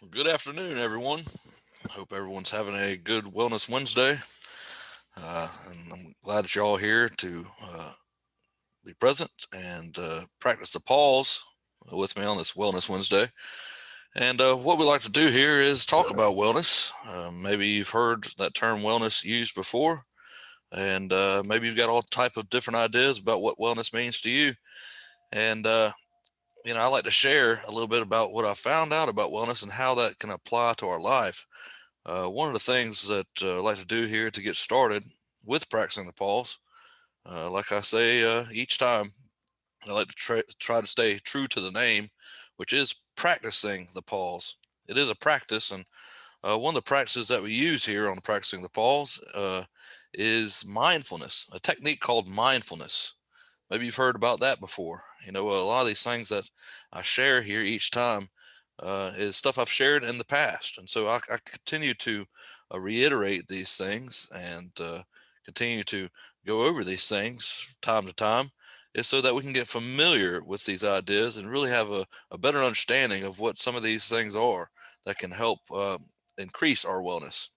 Good afternoon, everyone. Hope everyone's having a good Wellness Wednesday. And I'm glad that you're all here to be present and practice the pause with me on this Wellness Wednesday. And what we like to do here is talk about wellness. Maybe you've heard that term wellness used before, and maybe you've got all type of different ideas about what wellness means to you. And I like to share a little bit about what I found out about wellness and how that can apply to our life. One of the things that I like to do here to get started with practicing the pause, like I say each time, I like to try to stay true to the name, which is practicing the pause. It is a practice, and one of the practices that we use here on practicing the pause is mindfulness, a technique called mindfulness. Maybe you've heard about that before. A lot of these things that I share here each time is stuff I've shared in the past. And so I continue to reiterate these things and continue to go over these things time to time is so that we can get familiar with these ideas and really have a better understanding of what some of these things are that can help increase our wellness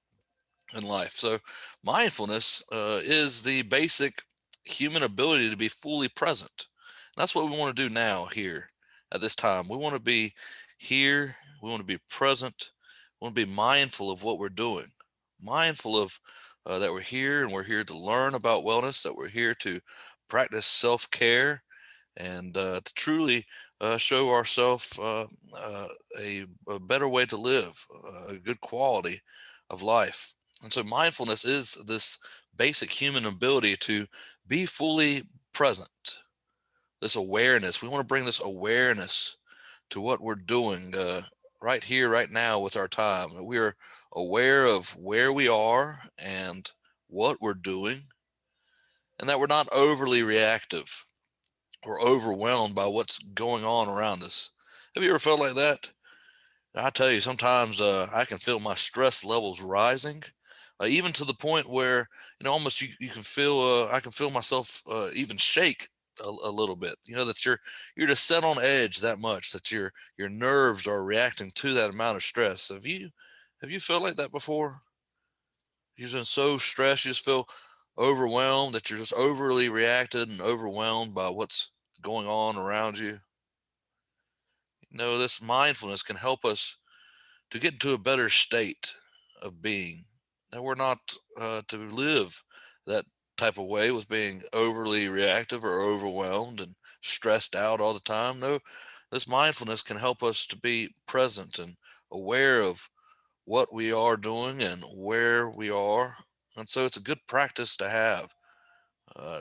in life. So, mindfulness is the basic human ability to be fully present. That's what we want to do now, here, at this time. We want to be here, we want to be present, we want to be mindful of what we're doing, mindful of that we're here and we're here to learn about wellness, that we're here to practice self care and to truly show ourselves a better way to live, a good quality of life. And so mindfulness is this basic human ability to be fully present, this awareness. We want to bring this awareness to what we're doing right here, right now with our time. We're aware of where we are and what we're doing, and that we're not overly reactive or overwhelmed by what's going on around us. Have you ever felt like that? I tell you, sometimes I can feel my stress levels rising, even to the point where almost you can feel I can feel myself even shake a little bit. That you're just set on edge that much that your nerves are reacting to that amount of stress. Have you felt like that before? You've been so stressed, you just feel overwhelmed that you're just overly reacted and overwhelmed by what's going on around you. This mindfulness can help us to get into a better state of being. That we're not to live that type of way with being overly reactive or overwhelmed and stressed out all the time. No, this mindfulness can help us to be present and aware of what we are doing and where we are. And so it's a good practice to have,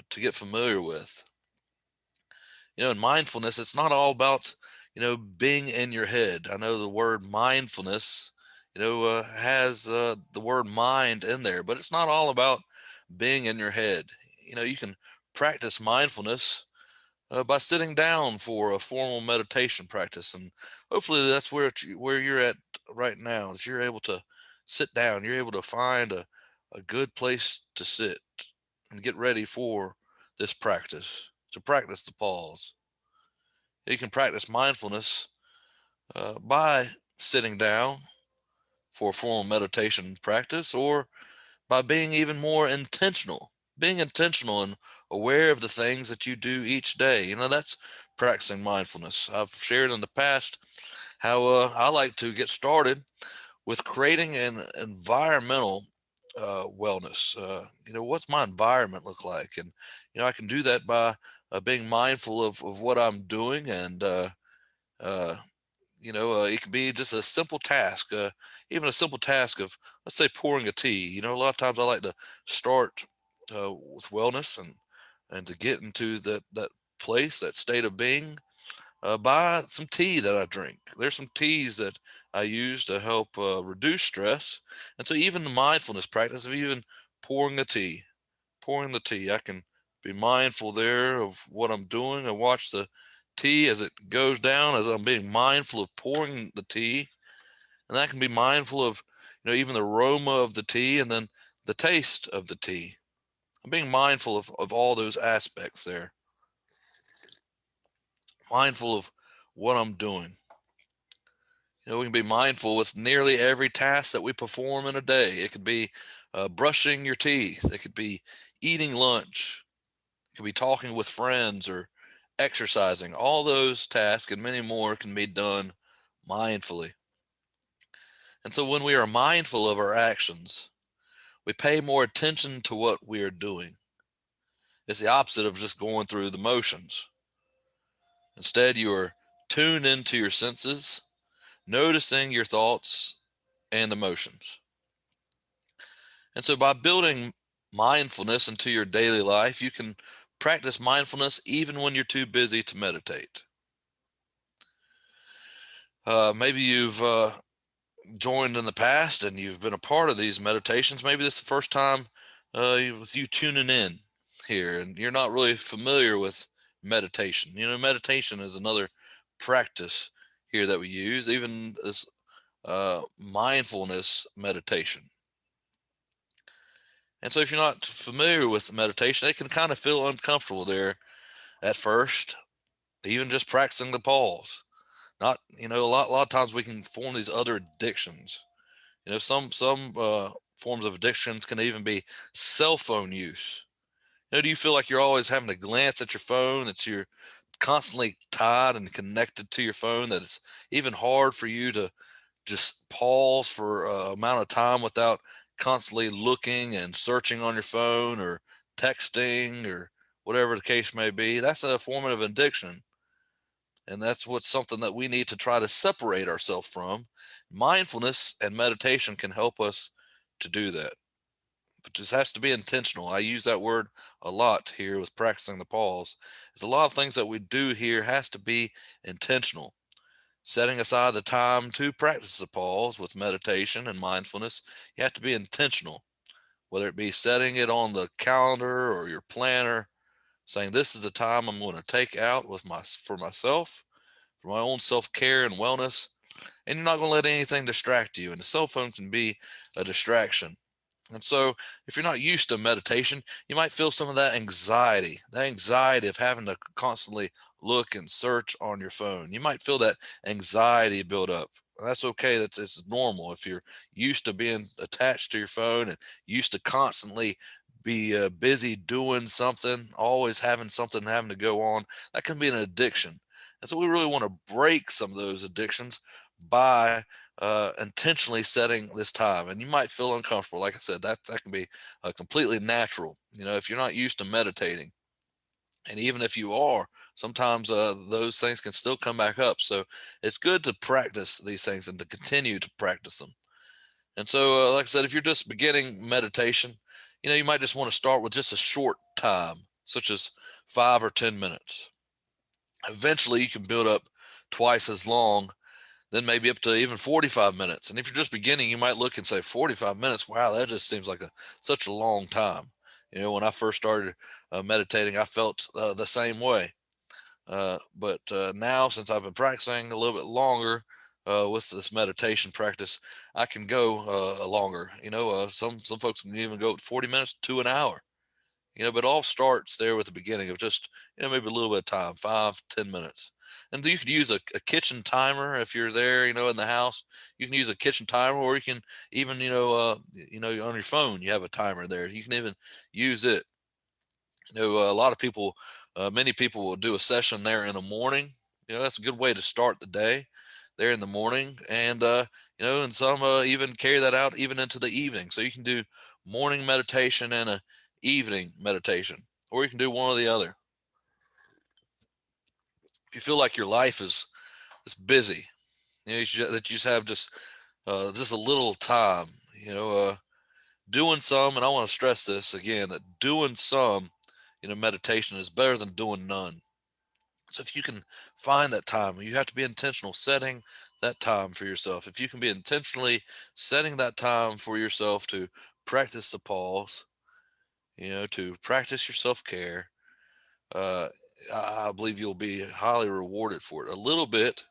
to get familiar with. In mindfulness, it's not all about, being in your head. I know the word mindfulness, has the word mind in there, but it's not all about being in your head. You can practice mindfulness by sitting down for a formal meditation practice. And hopefully that's where you're at right now, is you're able to sit down, you're able to find a good place to sit and get ready for this practice, to practice the pause. You can practice mindfulness by sitting down for a formal meditation practice or by being even more intentional, being intentional and aware of the things that you do each day. That's practicing mindfulness. I've shared in the past how I like to get started with creating an environmental wellness. What's my environment look like? And, I can do that by being mindful of what I'm doing and, uh, it can be just a simple task, even a simple task of, let's say, pouring a tea. A lot of times I like to start with wellness and to get into that place, that state of being, by some tea that I drink. There's some teas that I use to help reduce stress, and so even the mindfulness practice of even pouring pouring the tea, I can be mindful there of what I'm doing. I watch the tea as it goes down, as I'm being mindful of pouring the tea, and I can be mindful of, even the aroma of the tea and then the taste of the tea. I'm being mindful of all those aspects there, mindful of what I'm doing. We can be mindful with nearly every task that we perform in a day. It could be brushing your teeth. It could be eating lunch. It could be talking with friends or exercising. All those tasks and many more can be done mindfully. And so when we are mindful of our actions, we pay more attention to what we are doing. It's the opposite of just going through the motions. Instead, you are tuned into your senses, noticing your thoughts and emotions. And so by building mindfulness into your daily life, you can practice mindfulness even when you're too busy to meditate. Maybe you've joined in the past and you've been a part of these meditations. Maybe this is the first time with you tuning in here and you're not really familiar with meditation. Meditation is another practice here that we use, even as mindfulness meditation. And so if you're not familiar with meditation, it can kind of feel uncomfortable there at first, even just practicing the pause. Not, a lot of times we can form these other addictions. Some forms of addictions can even be cell phone use. Do you feel like you're always having to glance at your phone, that you're constantly tied and connected to your phone, that it's even hard for you to just pause for a amount of time without constantly looking and searching on your phone or texting or whatever the case may be? That's a form of addiction. And that's what's something that we need to try to separate ourselves from. Mindfulness and meditation can help us to do that. But just has to be intentional. I use that word a lot here with practicing the pause. It's a lot of things that we do here has to be intentional. Setting aside the time to practice the pause with meditation and mindfulness, you have to be intentional, whether it be setting it on the calendar or your planner, saying this is the time I'm going to take out for myself, for my own self-care and wellness, and you're not going to let anything distract you. And the cell phone can be a distraction. And so, if you're not used to meditation, you might feel some of that anxiety of having to constantly look and search on your phone. You might feel that anxiety build up. That's okay. It's normal. If you're used to being attached to your phone and used to constantly be busy doing something, always having something having to go on, that can be an addiction. And so we really want to break some of those addictions by intentionally setting this time. And you might feel uncomfortable. Like I said, that can be completely natural. If you're not used to meditating, and even if you are, sometimes those things can still come back up. So it's good to practice these things and to continue to practice them. And so, like I said, if you're just beginning meditation, you might just want to start with just a short time, such as 5 or 10 minutes. Eventually, you can build up twice as long, then maybe up to even 45 minutes. And if you're just beginning, you might look and say 45 minutes. Wow, that just seems like such a long time. When I first started meditating, I felt the same way. But now, since I've been practicing a little bit longer with this meditation practice, I can go longer. Some folks can even go 40 minutes to an hour. But it all starts there with the beginning of just, maybe a little bit of time, 5, 10 minutes. And you could use a kitchen timer if you're there, in the house. You can use a kitchen timer, or you can even, on your phone, you have a timer there. You can even use it. A lot of people, many people will do a session there in the morning. That's a good way to start the day there in the morning. And some even carry that out even into the evening. So you can do morning meditation and a evening meditation, or you can do one or the other. If you feel like your life is busy, that you just have just a little time, doing some, and I want to stress this again, that doing some, meditation is better than doing none. So if you can find that time, you have to be intentional setting that time for yourself. If you can be intentionally setting that time for yourself to practice the pause, to practice your self-care, uh, I believe you'll be highly rewarded for it. A little bit,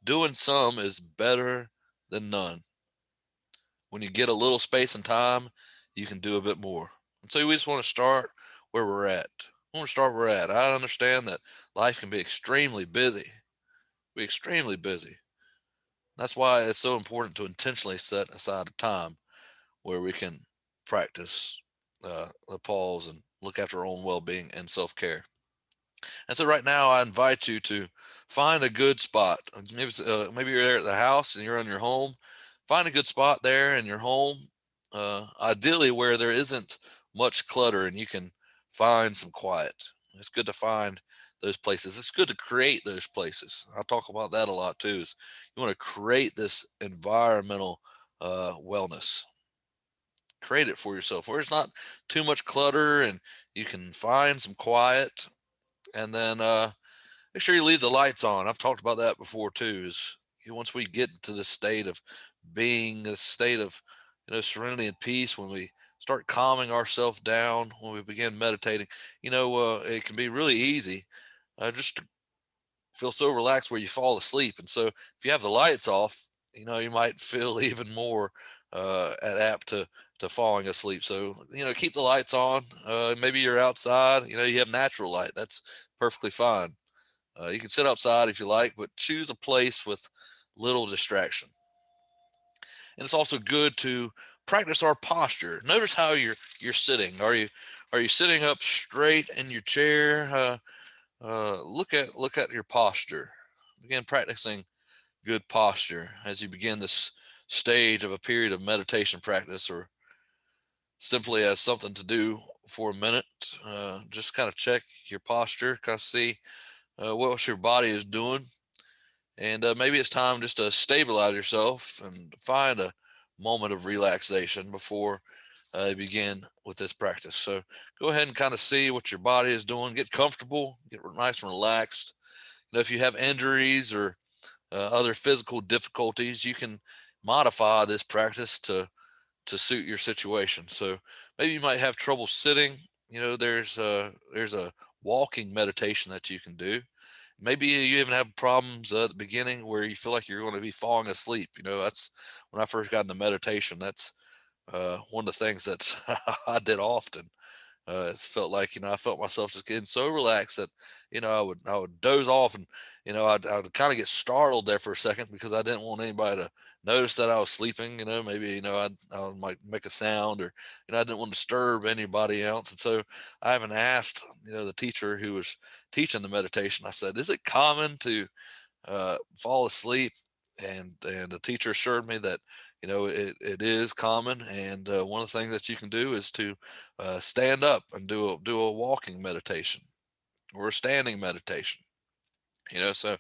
doing some is better than none. When you get a little space and time, you can do a bit more. And so we just want to start where we're at. We want to start where we're at. I understand that life can be extremely busy. Be extremely busy. That's why it's so important to intentionally set aside a time where we can practice the pause and look after our own well-being and self-care. And so right now, I invite you to find a good spot. Maybe you're there at the house and you're in your home. Find a good spot there in your home, ideally where there isn't much clutter and you can find some quiet. It's good to find those places. It's good to create those places. I talk about that a lot too. Is you want to create this environmental wellness. Create it for yourself where it's not too much clutter and you can find some quiet. And then make sure you leave the lights on. I've talked about that before too. Once we get to this state of being, this state of serenity and peace, when we start calming ourselves down, when we begin meditating, it can be really easy just to feel so relaxed where you fall asleep. And so if you have the lights off, you might feel even more apt to falling asleep. So keep the lights on. Maybe you're outside. You have natural light. That's perfectly fine. You can sit outside if you like, but choose a place with little distraction. And it's also good to practice our posture. Notice how you're sitting. Are you sitting up straight in your chair? Look at your posture. Begin practicing good posture as you begin this stage of a period of meditation practice, or simply as something to do for a minute. Just kind of check your posture, kind of see what your body is doing. And maybe it's time just to stabilize yourself and find a moment of relaxation before you begin with this practice. So go ahead and kind of see what your body is doing. Get comfortable, get nice and relaxed. If you have injuries or other physical difficulties, you can modify this practice to suit your situation. So maybe you might have trouble sitting. There's a walking meditation that you can do. Maybe you even have problems at the beginning where you feel like you're going to be falling asleep. That's when I first got into meditation. That's one of the things that I did often. It's felt like I felt myself just getting so relaxed that I would doze off, and I'd kind of get startled there for a second because I didn't want anybody to notice that I was sleeping. Maybe I might make a sound, or I didn't want to disturb anybody else. And so I even asked the teacher who was teaching the meditation. I said, "Is it common to fall asleep?" And the teacher assured me that it is common, and one of the things that you can do is to stand up and do a walking meditation or a standing meditation. So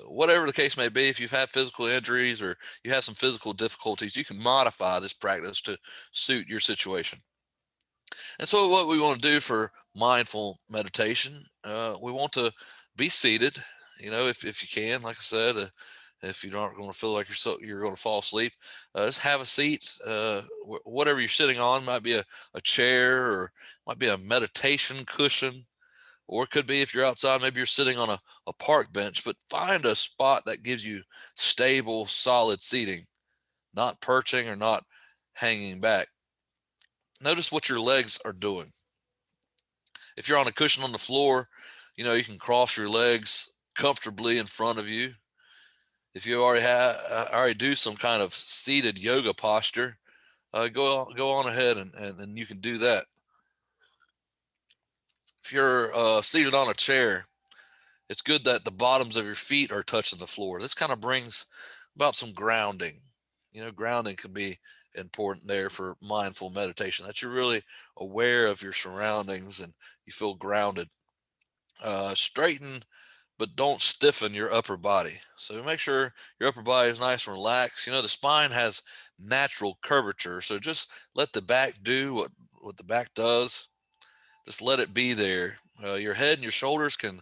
whatever the case may be, if you've had physical injuries or you have some physical difficulties, you can modify this practice to suit your situation. And so what we want to do for mindful meditation, we want to be seated, if you can, like I said, if you're not going to feel like you're going to fall asleep, just have a seat, whatever you're sitting on. Might be a chair, or might be a meditation cushion, or it could be, if you're outside, maybe you're sitting on a park bench. But find a spot that gives you stable, solid seating, not perching or not hanging back. Notice what your legs are doing. If you're on a cushion on the floor, you can cross your legs comfortably in front of you. If you already do some kind of seated yoga posture, go on ahead and you can do that. If you're seated on a chair, it's good that the bottoms of your feet are touching the floor. This kind of brings about some grounding. Grounding can be important there for mindful meditation, that you're really aware of your surroundings and you feel grounded. Straighten, but don't stiffen your upper body. So make sure your upper body is nice and relaxed. The spine has natural curvature, so just let the back do what the back does. Just let it be there. Your head and your shoulders can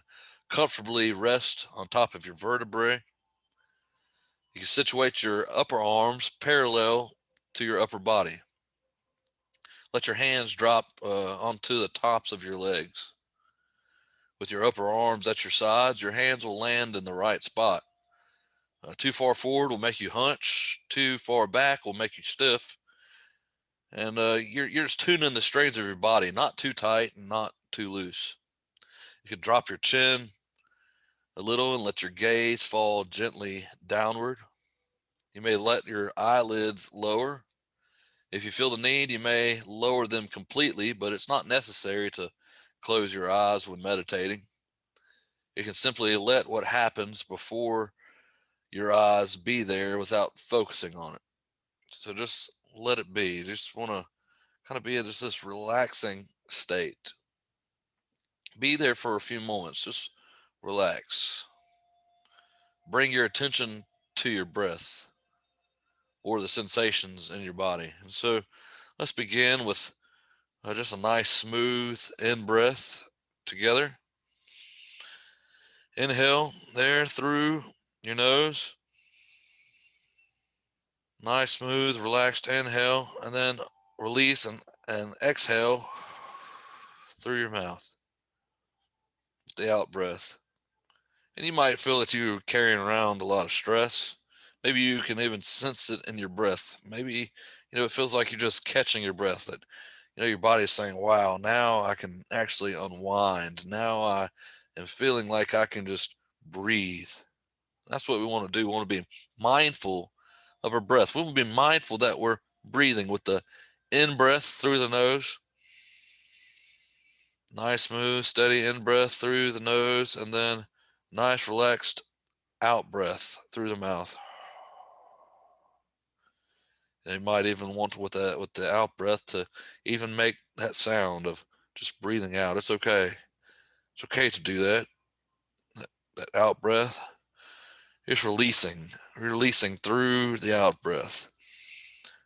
comfortably rest on top of your vertebrae. You can situate your upper arms parallel to your upper body. Let your hands drop onto the tops of your legs. With your upper arms at your sides, your hands will land in the right spot. Too far forward will make you hunch. Too far back will make you stiff. And you're just tuning the strength of your body, not too tight and not too loose. You can drop your chin a little and let your gaze fall gently downward. You may let your eyelids lower. If you feel the need, you may lower them completely, but it's not necessary to close your eyes when meditating. You can simply let what happens before your eyes be there without focusing on it. So just let it be. You just want to kind of be in just this relaxing state. Be there for a few moments. Just relax. Bring your attention to your breath or the sensations in your body. And so let's begin with just a nice smooth in breath together. Inhale there through your nose. Nice, smooth, relaxed inhale, and then release and exhale through your mouth. The out breath. And you might feel that you're carrying around a lot of stress. Maybe you can even sense it in your breath. Maybe, it feels like you're just catching your breath, that, your body is saying, wow, now I can actually unwind. Now I am feeling like I can just breathe. That's what we want to do. We want to be mindful of our breath. We want to be mindful that we're breathing with the in breath through the nose. Nice, smooth, steady in breath through the nose, and then nice, relaxed out breath through the mouth. And you might even want to, with the out breath, to even make that sound of just breathing out. It's okay. It's okay to do that. That out breath. Just releasing through the out breath.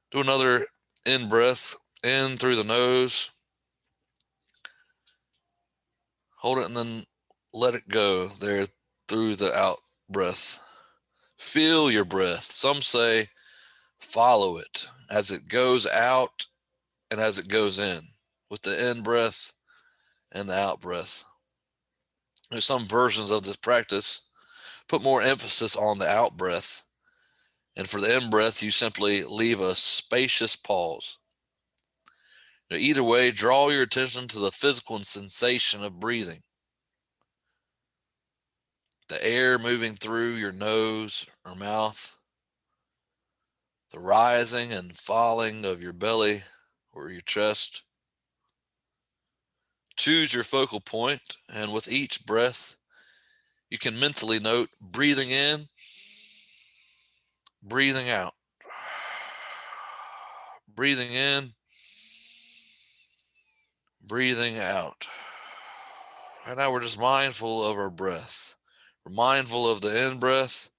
Do another in breath, in through the nose. Hold it and then let it go there through the out breath. Feel your breath. Some say follow it as it goes out and as it goes in, with the in breath and the out breath. There's some versions of this practice put more emphasis on the out breath, and for the in breath, you simply leave a spacious pause. Either way, draw your attention to the physical sensation of breathing. The air moving through your nose or mouth, the rising and falling of your belly or your chest. Choose your focal point, and with each breath, you can mentally note breathing in, breathing out, breathing in, breathing out. Right now, we're just mindful of our breath. We're mindful of the in breath,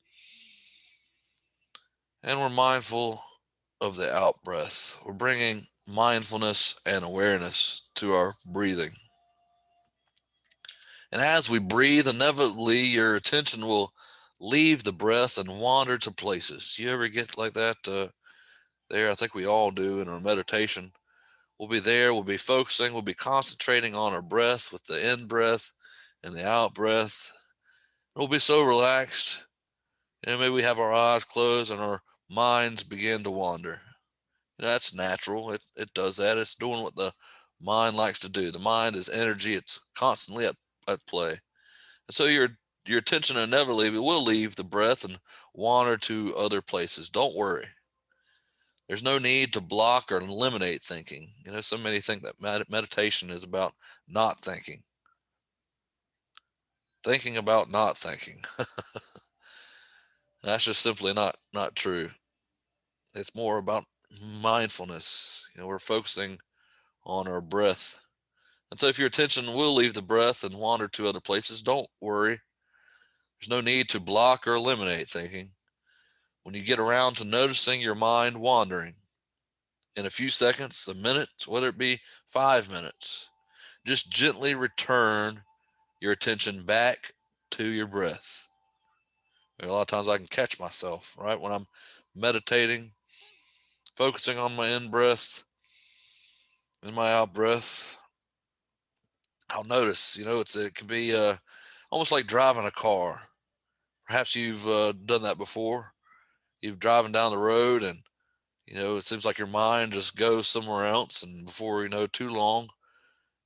and we're mindful of the out breath. We're bringing mindfulness and awareness to our breathing. And as we breathe, inevitably your attention will leave the breath and wander to places. You ever get like that there? I think we all do in our meditation. We'll be there, we'll be focusing, we'll be concentrating on our breath with the in breath and the out breath. We'll be so relaxed. Maybe we have our eyes closed and our minds begin to wander. That's natural. It does that. It's doing what the mind likes to do. The mind is energy. It's constantly at play. And so your attention inevitably will leave the breath and wander to other places. Don't worry. There's no need to block or eliminate thinking. So many think that meditation is about not thinking. Thinking about not thinking. That's just simply not true. It's more about mindfulness. We're focusing on our breath. And so if your attention will leave the breath and wander to other places, don't worry. There's no need to block or eliminate thinking. When you get around to noticing your mind wandering, in a few seconds, a minute, whether it be 5 minutes, just gently return your attention back to your breath. A lot of times I can catch myself, right? When I'm meditating, focusing on my in breath and my out breath, I'll notice, it can be almost like driving a car. Perhaps you've done that before. You've driven down the road and, it seems like your mind just goes somewhere else. And before you know too long,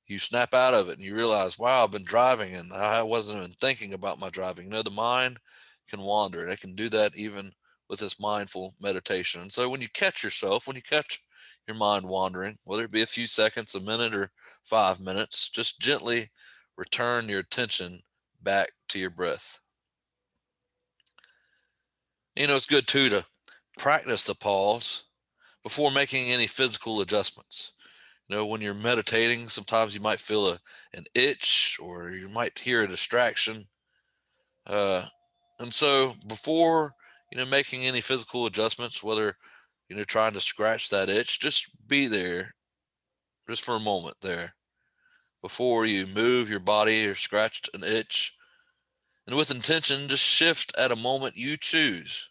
you snap out of it and you realize, wow, I've been driving and I wasn't even thinking about my driving. The mind can wander, and it can do that even with this mindful meditation. And so when you catch yourself, when you catch your mind wandering, whether it be a few seconds, a minute, or 5 minutes, just gently return your attention back to your breath. It's good too to practice the pause before making any physical adjustments. When you're meditating, sometimes you might feel an itch or you might hear a distraction. Uh, and so before, making any physical adjustments, whether, trying to scratch that itch, just be there just for a moment there before you move your body or scratch an itch. And with intention, just shift at a moment you choose,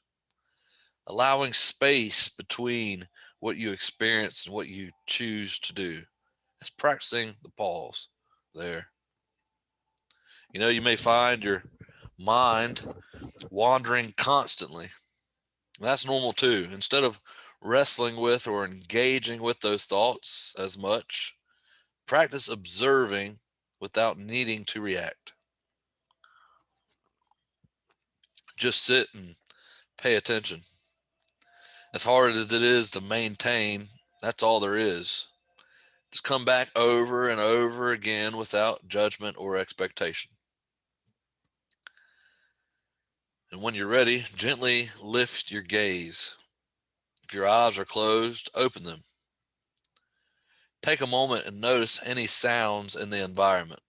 allowing space between what you experience and what you choose to do. It's practicing the pause there. You may find your mind wandering constantly. That's normal too. Instead of wrestling with or engaging with those thoughts as much, practice observing without needing to react. Just sit and pay attention. As hard as it is to maintain, that's all there is. Just come back over and over again without judgment or expectation. And when you're ready, gently lift your gaze. If your eyes are closed, open them. Take a moment and notice any sounds in the environment.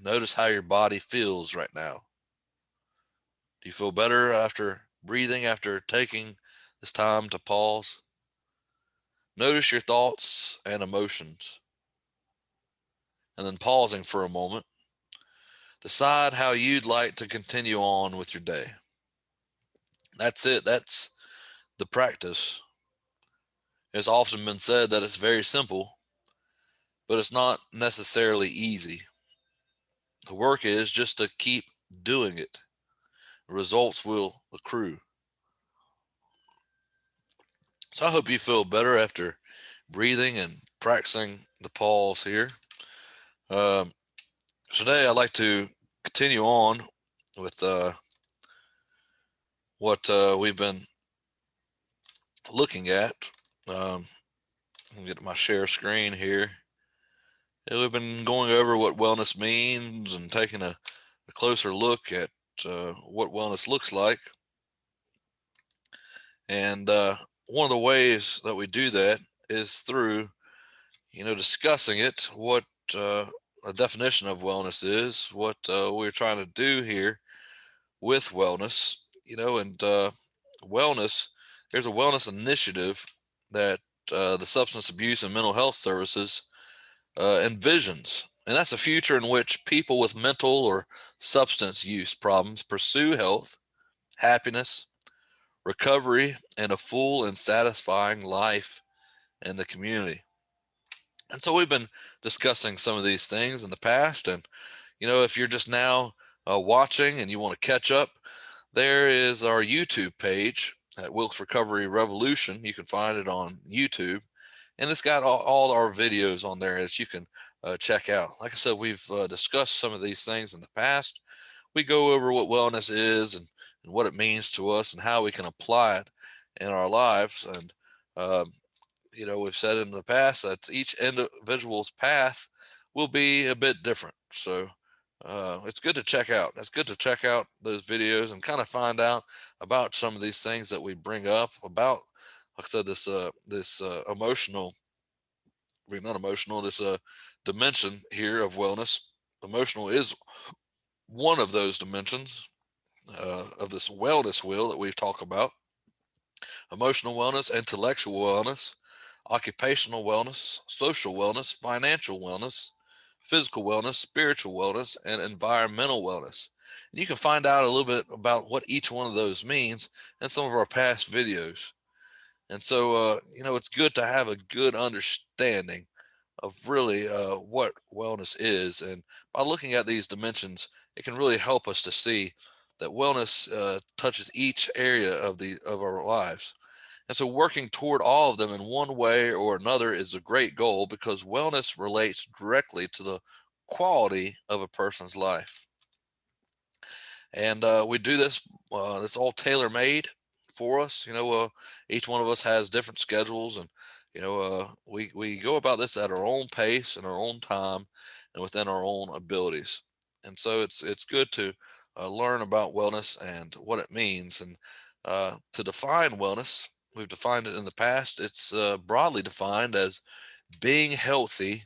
Notice how your body feels right now. Do you feel better after breathing, after taking this time to pause? Notice your thoughts and emotions. And then pausing for a moment, decide how you'd like to continue on with your day. That's it. That's the practice. It's often been said that it's very simple, but it's not necessarily easy. The work is just to keep doing it. Results will accrue. So I hope you feel better after breathing and practicing the pause here. Um, Today I'd like to continue on with what we've been looking at. Let me get to my share screen here. We've been going over what wellness means and taking a closer look at what wellness looks like. And one of the ways that we do that is through, discussing it, what a definition of wellness is, what we're trying to do here with wellness, and wellness, there's a wellness initiative that the Substance Abuse and Mental Health Services envisions. And that's a future in which people with mental or substance use problems pursue health, happiness, recovery, and a full and satisfying life in the community. And so we've been discussing some of these things in the past. And, if you're just now watching and you want to catch up, there is our YouTube page at Wilkes Recovery Revolution. You can find it on YouTube. And it's got all our videos on there that you can check out. Like I said, we've discussed some of these things in the past. We go over what wellness is and what it means to us and how we can apply it in our lives. And, we've said in the past that each individual's path will be a bit different. So it's good to check out. It's good to check out those videos and kind of find out about some of these things that we bring up about, like I said, this emotional, not emotional, this dimension here of wellness. Emotional is one of those dimensions of this wellness wheel that we've talked about. Emotional wellness, intellectual wellness, occupational wellness, social wellness, financial wellness, physical wellness, spiritual wellness, and environmental wellness. And you can find out a little bit about what each one of those means in some of our past videos. And so, it's good to have a good understanding of really what wellness is. And by looking at these dimensions, it can really help us to see that wellness touches each area of our lives. And so working toward all of them in one way or another is a great goal because wellness relates directly to the quality of a person's life. And we do this, it's all tailor made for us. Each one of us has different schedules, and we go about this at our own pace and our own time, and within our own abilities. And so it's good to learn about wellness and what it means, and to define wellness. We've defined it in the past. It's broadly defined as being healthy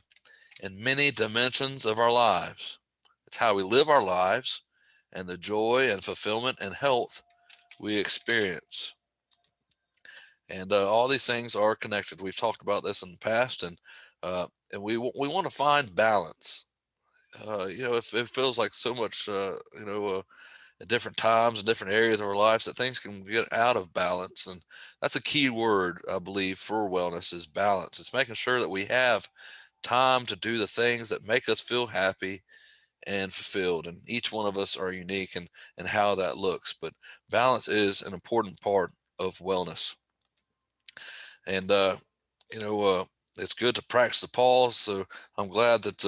in many dimensions of our lives. It's how we live our lives and the joy and fulfillment and health we experience. And all these things are connected. We've talked about this in the past, and we want to find balance. If it feels like so much, at different times and different areas of our lives that things can get out of balance, and that's a key word I believe for wellness is balance. It's making sure that we have time to do the things that make us feel happy and fulfilled, and each one of us are unique and how that looks, but balance is an important part of wellness. And it's good to practice the pause. So I'm glad that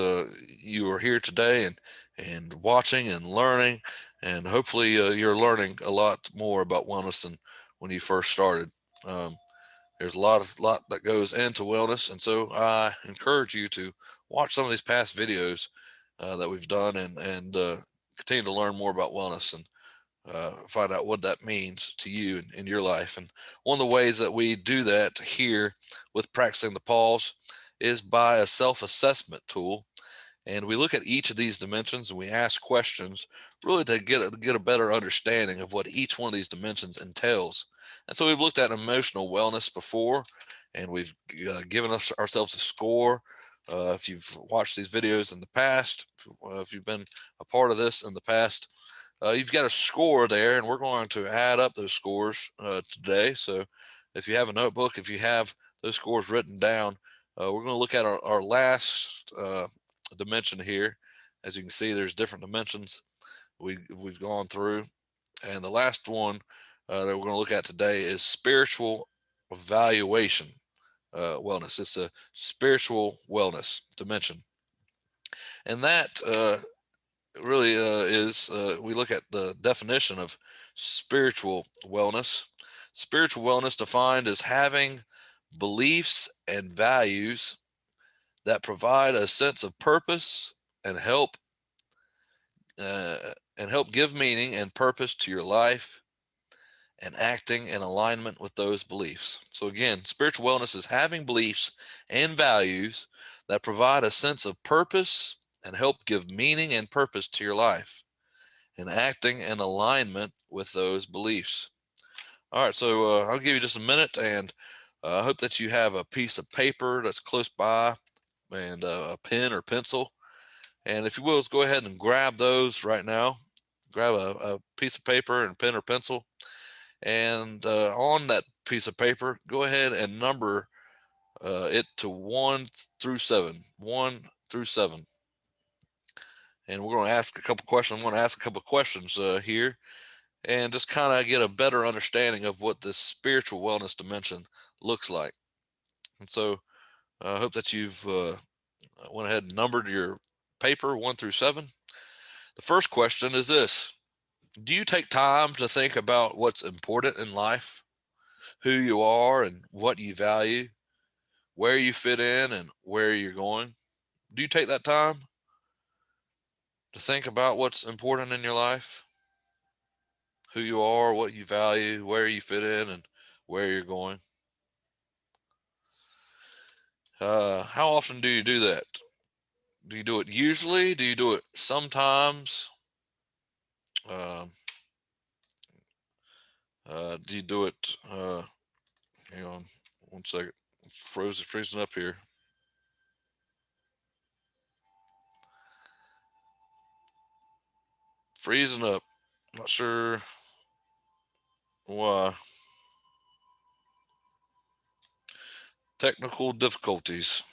you are here today and watching and learning, and hopefully you're learning a lot more about wellness than when you first started. um, there's a lot that goes into wellness, and so I encourage you to watch some of these past videos that we've done, and continue to learn more about wellness, and find out what that means to you in your life. And one of the ways that we do that here with practicing the pause is by a self-assessment tool. And we look at each of these dimensions and we ask questions really to get a better understanding of what each one of these dimensions entails. And so we've looked at emotional wellness before, and we've given ourselves a score. If you've watched these videos in the past, if you've been a part of this in the past, you've got a score there, and we're going to add up those scores today. So if you have a notebook, if you have those scores written down, we're going to look at our last dimension here. As you can see, there's different dimensions we've gone through, and the last one that we're going to look at today is spiritual evaluation wellness. It's a spiritual wellness dimension, and that really is we look at the definition of spiritual wellness. Spiritual wellness defined as having beliefs and values that provide a sense of purpose and help give meaning and purpose to your life, and acting in alignment with those beliefs. So again, spiritual wellness is having beliefs and values that provide a sense of purpose and help give meaning and purpose to your life, and acting in alignment with those beliefs. All right, so I'll give you just a minute, and I hope that you have a piece of paper that's close by, and a pen or pencil. And if you will, let's go ahead and grab those right now. Grab a piece of paper and pen or pencil, and on that piece of paper, go ahead and number it to 1 through 7. 1 through 7. And we're going to ask a couple questions. I'm going to ask a couple questions here, and just kind of get a better understanding of what this spiritual wellness dimension looks like. And so I hope that you've went ahead and numbered your paper 1 through 7. The first question is this: do you take time to think about what's important in life, who you are and what you value, where you fit in and where you're going? Do you take that time to think about what's important in your life, who you are, what you value, where you fit in, and where you're going? How often do you do that? Do you do it usually? Do you do it sometimes? Uh, do you do it? Hang on 1 second. Freezing up here. Freezing up. Not sure why. Technical difficulties.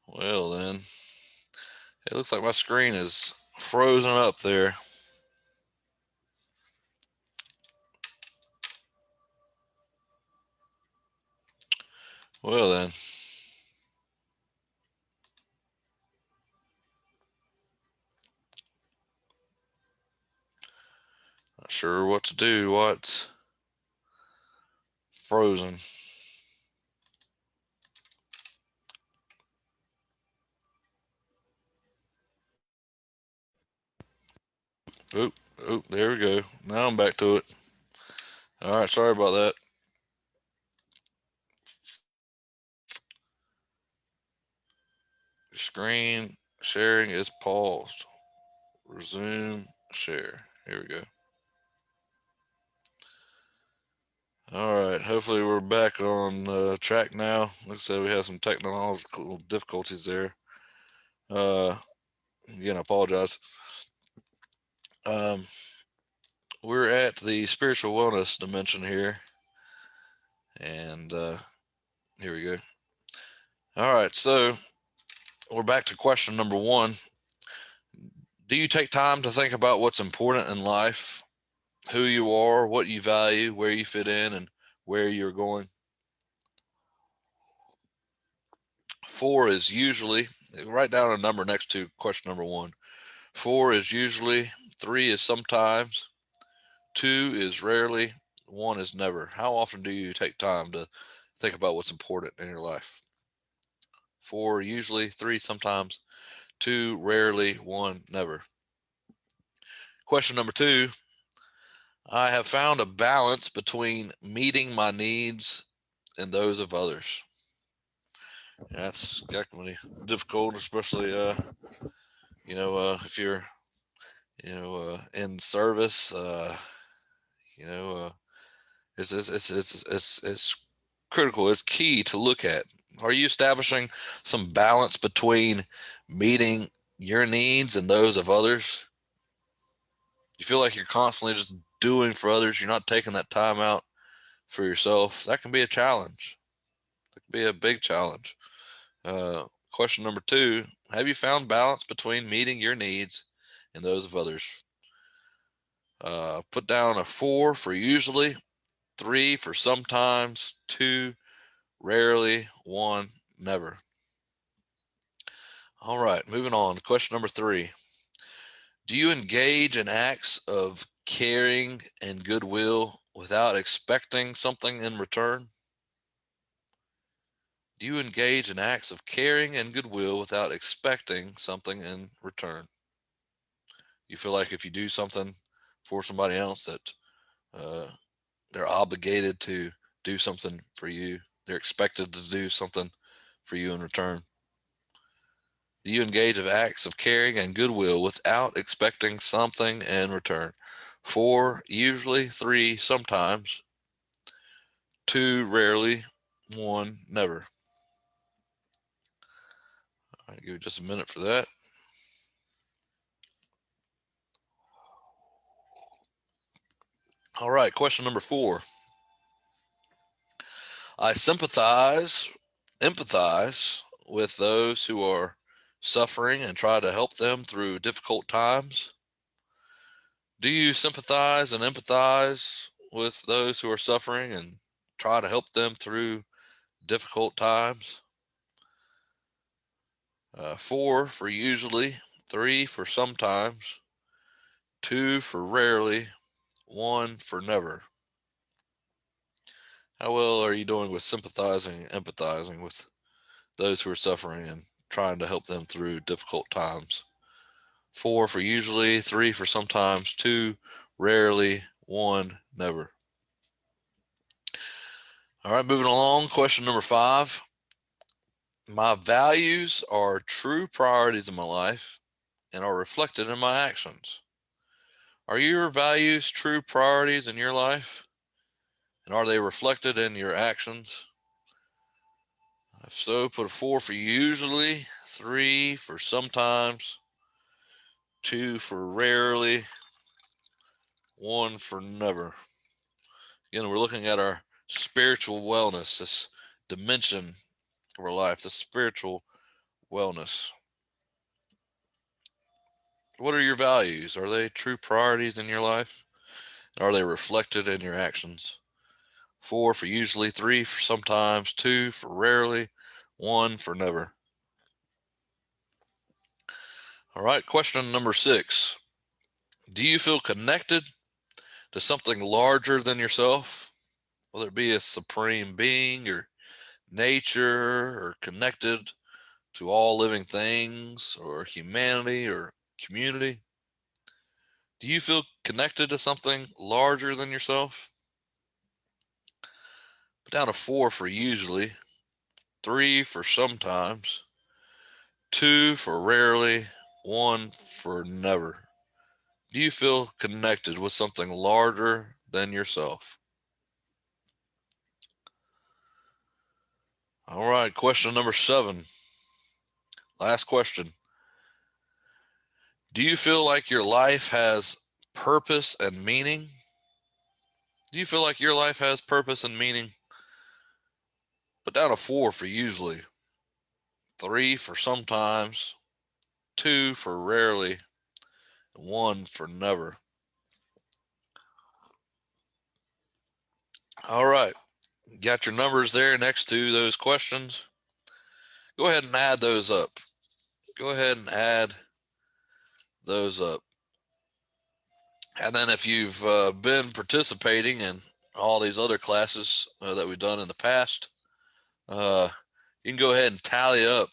Well, then, it looks like my screen is frozen up there. Well, then. sure what to do. What's frozen? Oop, oop, there we go. Now I'm back to it. All right, sorry about that. Screen sharing is paused. Resume share. Here we go. All right, hopefully we're back on track now. Like I said, we had some technological difficulties there. Again, I apologize. We're at the spiritual wellness dimension here, and here we go. All right, so we're back to question number 1. Do you take time to think about what's important in life, who you are, what you value, where you fit in, and where you're going? 4 is usually, write down a number next to question number 1. 4 is usually, 3 is sometimes, 2 is rarely, 1 is never. How often do you take time to think about what's important in your life? 4 usually, 3 sometimes, 2 rarely, 1 never. Question number 2. I have found a balance between meeting my needs and those of others. That's definitely difficult, especially if you're in service. It's critical. It's key to look at. Are you establishing some balance between meeting your needs and those of others? You feel like you're constantly just doing for others. You're not taking that time out for yourself. That can be a challenge. That can be a big challenge. Question number 2, have you found balance between meeting your needs and those of others? Put down a 4 for usually, 3 for sometimes, 2 rarely, 1 never. All right, moving on. Question number 3. Do you engage in acts of caring and goodwill without expecting something in return? Do you engage in acts of caring and goodwill without expecting something in return? You feel like if you do something for somebody else that uh, they're obligated to do something for you. They're expected to do something for you in return. Do you engage in acts of caring and goodwill without expecting something in return? 4 usually, 3 sometimes, 2 rarely, 1 never. All right, give me just a minute for that. All right, question number 4. I empathize with those who are suffering and try to help them through difficult times. Do you sympathize and empathize with those who are suffering and try to help them through difficult times? 4 for usually, 3 for sometimes, 2 for rarely, 1 for never. How well are you doing with sympathizing and empathizing with those who are suffering and trying to help them through difficult times? 4 for usually, 3 for sometimes, 2 rarely, 1 never. All right, moving along. Question number 5. My values are true priorities in my life and are reflected in my actions. Are your values true priorities in your life? And are they reflected in your actions? If so, put a 4 for usually, 3 for sometimes, 2 for rarely, 1 for never. Again, we're looking at our spiritual wellness, this dimension of our life, the spiritual wellness. What are your values? Are they true priorities in your life? Are they reflected in your actions? 4 for usually, 3 for sometimes, 2 for rarely, 1 for never. All right, question number 6. Do you feel connected to something larger than yourself, whether it be a supreme being or nature or connected to all living things or humanity or community? Do you feel connected to something larger than yourself? Put down a 4 for usually, 3 for sometimes, 2 for rarely, 1 for never. Do you feel connected with something larger than yourself? All right, question number 7. Last question. Do you feel like your life has purpose and meaning? Do you feel like your life has purpose and meaning? Put down a 4 for usually, 3 for sometimes, 2 for rarely, and 1 for never. All right, got your numbers there next to those questions. Go ahead and add those up. Go ahead and add those up. And then if you've been participating in all these other classes that we've done in the past, you can go ahead and tally up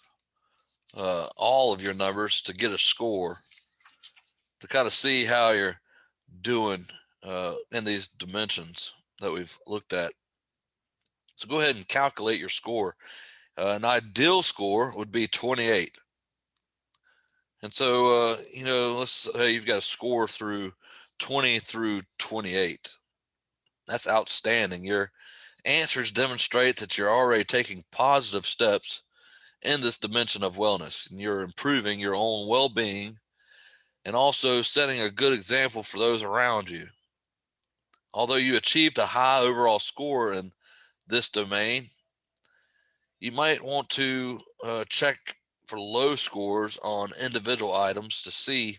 all of your numbers to get a score to kind of see how you're doing in these dimensions that we've looked at. So go ahead and calculate your score. An ideal score would be 28. And so, let's say you've got a score through 20 through 28. That's outstanding. Your answers demonstrate that you're already taking positive steps in this dimension of wellness, and you're improving your own well-being and also setting a good example for those around you. Although you achieved a high overall score in this domain, you might want to check for low scores on individual items to see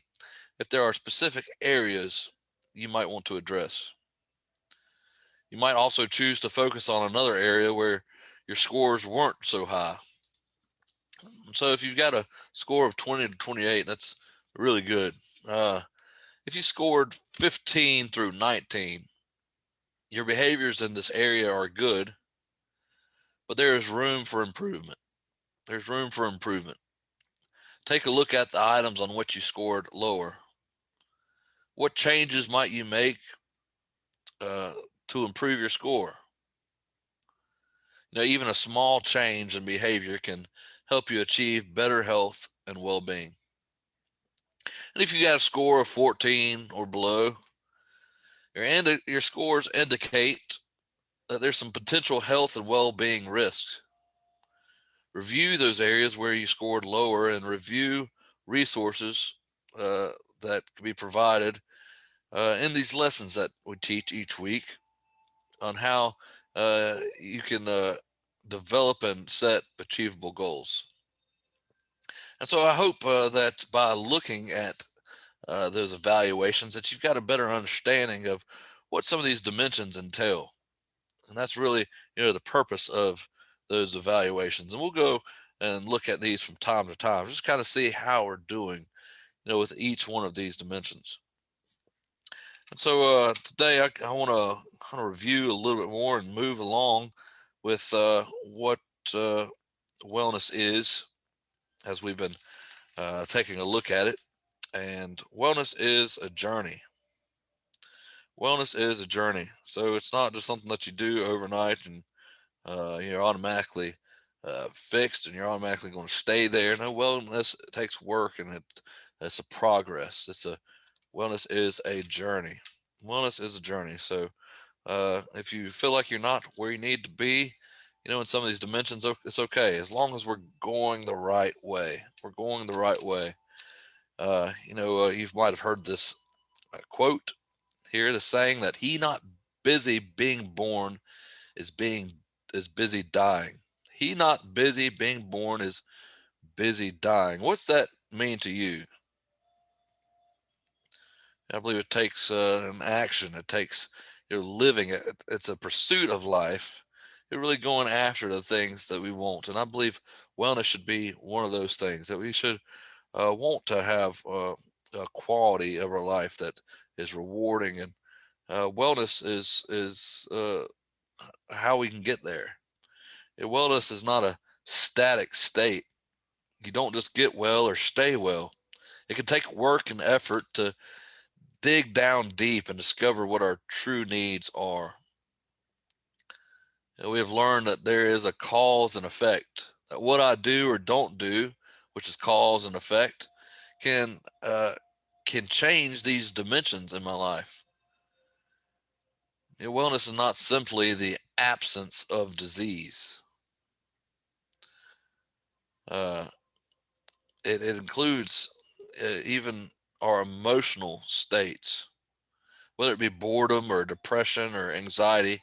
if there are specific areas you might want to address. You might also choose to focus on another area where your scores weren't so high. So if you've got a score of 20 to 28, that's really good. If you scored 15 through 19, your behaviors in this area are good, but there is room for improvement. There's room for improvement. Take a look at the items on which you scored lower. What changes might you make uh, to improve your score? Even a small change in behavior can help you achieve better health and well-being. And if you got a score of 14 or below, your scores indicate that there's some potential health and well-being risks. Review those areas where you scored lower and review resources that can be provided in these lessons that we teach each week on how you can develop and set achievable goals. And so I hope that by looking at those evaluations that you've got a better understanding of what some of these dimensions entail. And that's really, the purpose of those evaluations. And we'll go and look at these from time to time, just kind of see how we're doing, with each one of these dimensions. And so today I want to kind of review a little bit more and move along with what wellness is as we've been taking a look at it. And wellness is a journey. Wellness is a journey. So it's not just something that you do overnight and you're automatically fixed and you're automatically going to stay there. No, wellness takes work and it's a progress. Wellness is a journey. Wellness is a journey. So if you feel like you're not where you need to be, in some of these dimensions, it's okay as long as we're going the right way. We're going the right way. You might have heard this quote here, the saying that he not busy being born is busy dying. He not busy being born is busy dying. What's that mean to you? I believe it takes an action. It takes living. It's a pursuit of life. You're really going after the things that we want, and I believe wellness should be one of those things that we should want to have a quality of our life that is rewarding and Wellness is how we can get there. Wellness is not a static state. You don't just get well or stay well. It can take work and effort to dig down deep and discover what our true needs are. And we have learned that there is a cause and effect. That what I do or don't do, which is cause and effect, can can change these dimensions in my life. Wellness is not simply the absence of disease. Uh, it includes even our emotional states, whether it be boredom or depression or anxiety.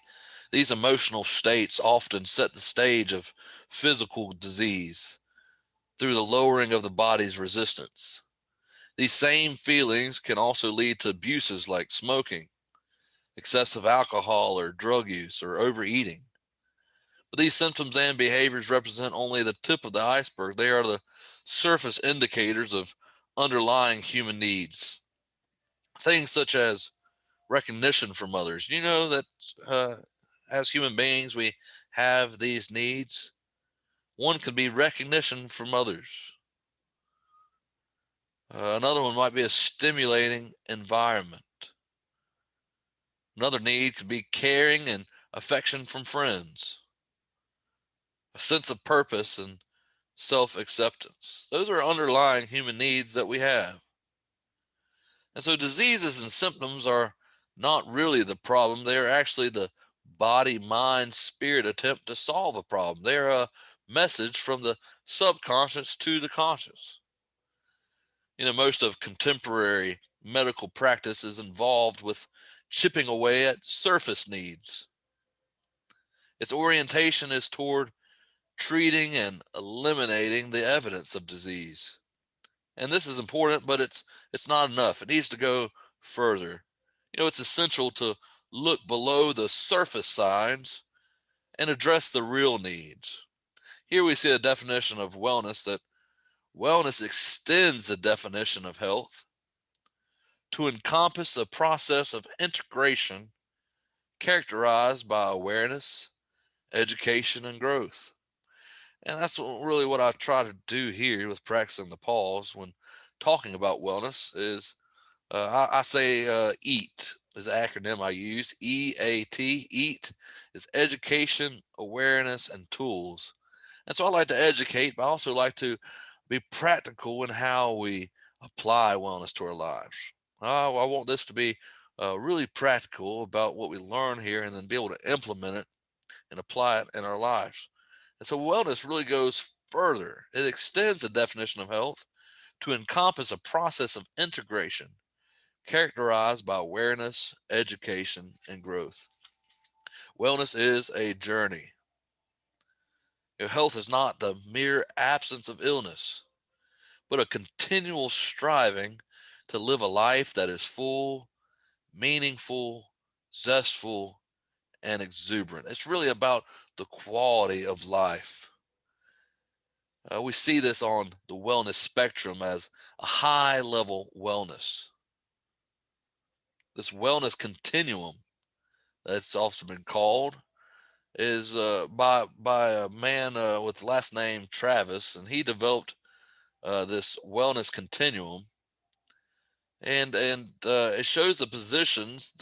These emotional states often set the stage of physical disease through the lowering of the body's resistance. These same feelings can also lead to abuses like smoking, excessive alcohol or drug use, or overeating. But these symptoms and behaviors represent only the tip of the iceberg. They are the surface indicators of underlying human needs. Things such as recognition from others. You know that as human beings, we have these needs. One could be recognition from others. Another one might be a stimulating environment. Another need could be caring and affection from friends, a sense of purpose and self acceptance. Those are underlying human needs that we have. And so diseases and symptoms are not really the problem. They are actually the body, mind, spirit attempt to solve a problem. They're a message from the subconscious to the conscious. Most of contemporary medical practice is involved with chipping away at surface needs. Its orientation is toward treating and eliminating the evidence of disease. And this is important, but it's not enough. It needs to go further. It's essential to look below the surface signs and address the real needs. Here we see a definition of wellness that wellness extends the definition of health to encompass a process of integration characterized by awareness, education, and growth. And that's really what I try to do here with practicing the pause when talking about wellness is I say EAT is the acronym I use. EAT. EAT is education, awareness, and tools. And so I like to educate, but I also like to be practical in how we apply wellness to our lives. I want this to be really practical about what we learn here and then be able to implement it and apply it in our lives. And so wellness really goes further. It extends the definition of health to encompass a process of integration characterized by awareness, education, and growth. Wellness is a journey. Health is not the mere absence of illness, but a continual striving to live a life that is full, meaningful, zestful, and exuberant. It's really about the quality of life. We see this on the wellness spectrum as a high level wellness. This wellness continuum, that's also been called, is by a man with the last name Travis, and he developed this wellness continuum, and it shows the positions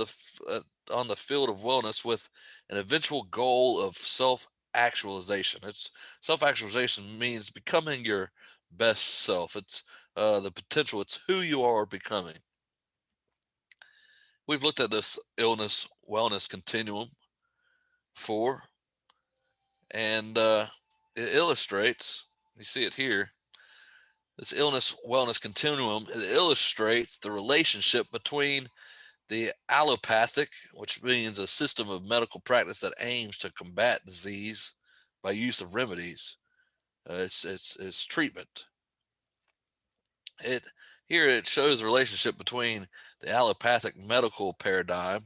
on the field of wellness with an eventual goal of self actualization. It's self actualization means becoming your best self. It's the potential. It's who you are becoming. We've looked at this illness wellness continuum before, and it illustrates. You see it here. This illness wellness continuum, it illustrates the relationship between the allopathic, which means a system of medical practice that aims to combat disease by use of remedies. It's treatment. It Here it shows the relationship between the allopathic medical paradigm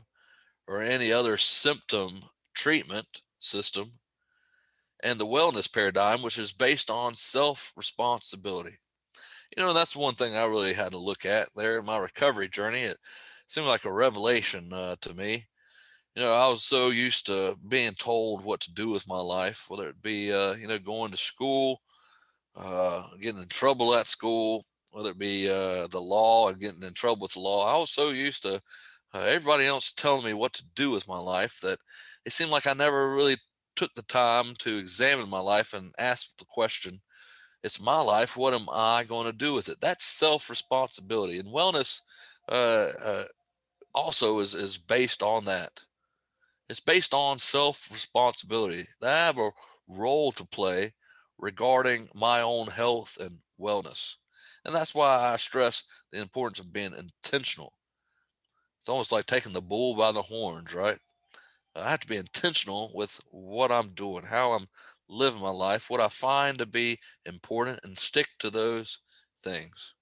or any other symptom treatment system and the wellness paradigm, which is based on self responsibility. That's one thing I really had to look at there in my recovery journey. seemed like a revelation to me. I was so used to being told what to do with my life, whether it be, going to school, getting in trouble at school, whether it be the law and getting in trouble with the law. I was so used to everybody else telling me what to do with my life that it seemed like I never really took the time to examine my life and ask the question, it's my life. What am I going to do with it? That's self responsibility. And wellness also is based on that. It's based on self responsibility. I have a role to play regarding my own health and wellness. And that's why I stress the importance of being intentional. It's almost like taking the bull by the horns, right? I have to be intentional with what I'm doing, how I'm living my life, what I find to be important, and stick to those things.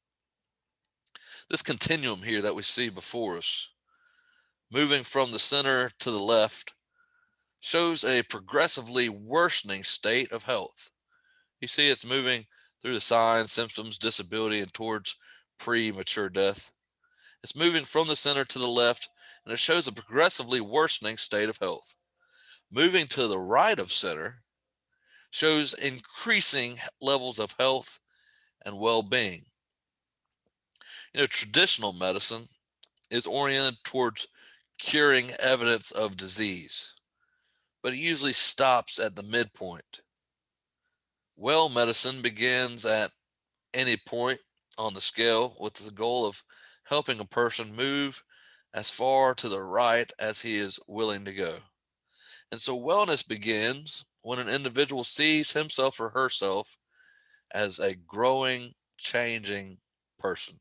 This continuum here that we see before us, moving from the center to the left, shows a progressively worsening state of health. You see, it's moving through the signs, symptoms, disability, and towards premature death. It's moving from the center to the left, and it shows a progressively worsening state of health. Moving to the right of center shows increasing levels of health and well being. Traditional medicine is oriented towards curing evidence of disease, but it usually stops at the midpoint. Well medicine begins at any point on the scale with the goal of helping a person move as far to the right as he is willing to go. And so wellness begins when an individual sees himself or herself as a growing, changing person.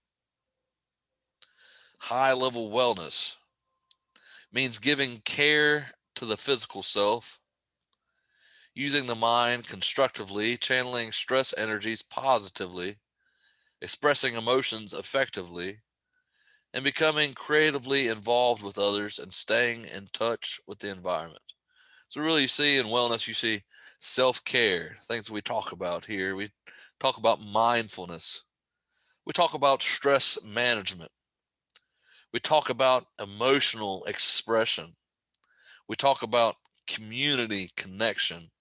High level wellness means giving care to the physical self, using the mind constructively, channeling stress energies positively, expressing emotions effectively, and becoming creatively involved with others and staying in touch with the environment. So, really, you see in wellness, you see self care, things we talk about here. We talk about mindfulness, we talk about stress management, we talk about emotional expression, we talk about community connection,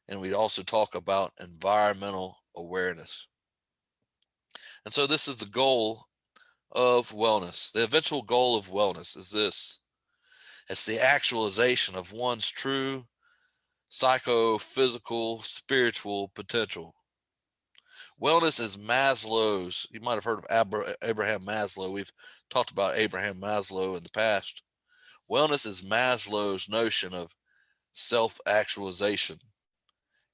and we also talk about environmental awareness. And so, this is the goal of wellness. The eventual goal of wellness is this: it's the actualization of one's true psychophysical, spiritual potential. Wellness is Maslow's. You might have heard of Abraham Maslow. We've talked about Abraham Maslow in the past. Wellness is Maslow's notion of self actualization,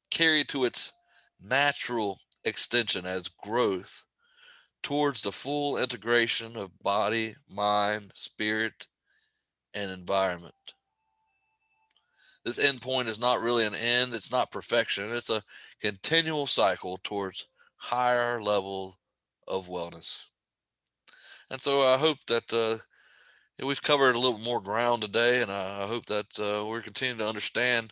carried to its natural extension as growth towards the full integration of body, mind, spirit, and environment. This end point is not really an end, it's not perfection, it's a continual cycle towards higher level of wellness. And so I hope that we've covered a little more ground today, and I hope that we're continuing to understand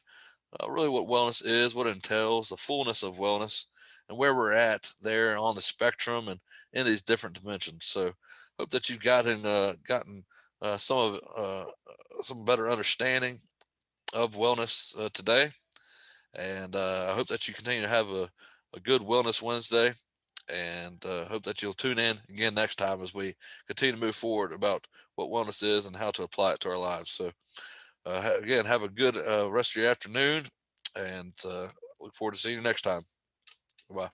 really what wellness is, what it entails, the fullness of wellness, and where we're at there on the spectrum and in these different dimensions. So hope that you've gotten some better understanding of wellness today. And I hope that you continue to have a good Wellness Wednesday. And hope that you'll tune in again next time as we continue to move forward about what wellness is and how to apply it to our lives. So, again, have a good rest of your afternoon and look forward to seeing you next time. Bye.